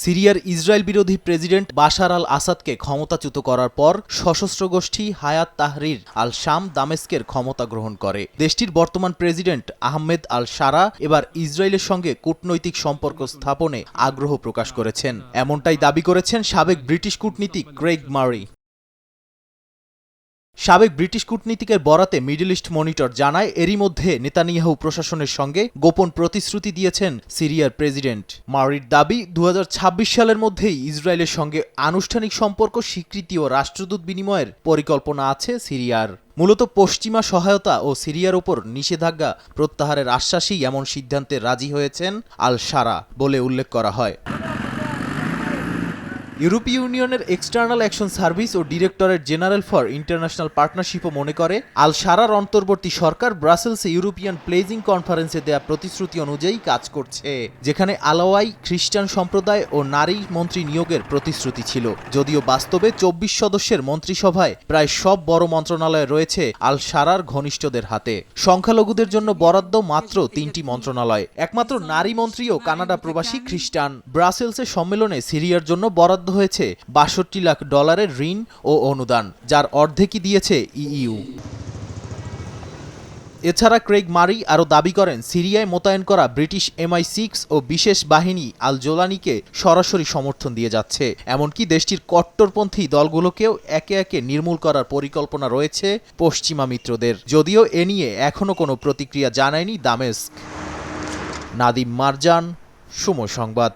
সিরিয়ার ইসরায়েল বিরোধী president Bashar আল আসাদকে ক্ষমতাচ্যুত করার পর সশস্ত্র গোষ্ঠী হায়াত তাহরির আল শাম দামেস্কের ক্ষমতা গ্রহণ করে। দেশটির বর্তমান প্রেসিডেন্ট আহমেদ আল শারা এবার ইসরায়েলের সঙ্গে কূটনৈতিক সম্পর্ক স্থাপনে আগ্রহ প্রকাশ করেছেন, এমনটাই দাবি করেছেন সাবেক ব্রিটিশ কূটনীতিক ক্রেইগ মারি। সাবেক ব্রিটিশ কূটনীতিকের বরাতে মিডল ইস্ট মনিটর জানায়, এরই মধ্যে নেতানিয়াহু প্রশাসনের সঙ্গে গোপন প্রতিশ্রুতি দিয়েছেন সিরিয়ার প্রেসিডেন্ট। মারির দাবি, 2026 সালের মধ্যেই ইসরায়েলের সঙ্গে আনুষ্ঠানিক সম্পর্ক স্বীকৃতি ও রাষ্ট্রদূত বিনিময়ের পরিকল্পনা আছে সিরিয়ার। মূলত পশ্চিমা সহায়তা ও সিরিয়ার ওপর নিষেধাজ্ঞা প্রত্যাহারের আশ্বাসেই এমন সিদ্ধান্তে রাজি হয়েছেন আল শারা বলে উল্লেখ করা হয়। ইউরোপীয় ইউনিয়নের এক্সটার্নাল অ্যাকশন সার্ভিস ও ডিরেক্টরেট জেনারেল ফর ইন্টারন্যাশনাল পার্টনারশিপও মনে করে, আল শারার অন্তর্বর্তী সরকার ব্রাসেলসে ইউরোপিয়ান প্লেজিং কনফারেন্সে দেয়া প্রতিশ্রুতি অনুযায়ী কাজ করছে, যেখানে আলাওয়াই, খ্রিস্টান সম্প্রদায় ও নারী মন্ত্রী নিয়োগের প্রতিশ্রুতি ছিল। যদিও বাস্তবে 24 সদস্যের মন্ত্রিসভায় প্রায় সব বড় মন্ত্রণালয় রয়েছে আল শারার ঘনিষ্ঠদের হাতে। সংখ্যালঘুদের জন্য বরাদ্দ মাত্র 3টি মন্ত্রণালয়, একমাত্র নারী মন্ত্রীও কানাডা প্রবাসী খ্রিস্টান। ব্রাসেলসে সম্মেলনে সিরিয়ার জন্য বরাদ্দ হয়েছে $62 লাখ ঋণ ও অনুদান, যার অর্ধেকই দিয়েছে ইইউ। এছাড়া ক্রেইগ মারি আরও দাবি করেন, সিরিয়ায় মোতায়েন করা ব্রিটিশ MI6 ও বিশেষ বাহিনী আল জোলানিকে সরাসরি সমর্থন দিয়ে যাচ্ছে, এমনকি দেশটির কট্টরপন্থী দলগুলোকেও একে একে নির্মূল করার পরিকল্পনা রয়েছে পশ্চিমা মিত্রদের। যদিও এ নিয়ে এখনও কোনো প্রতিক্রিয়া জানায়নি দামেস্ক। নাদিম মারজান, সময় সংবাদ।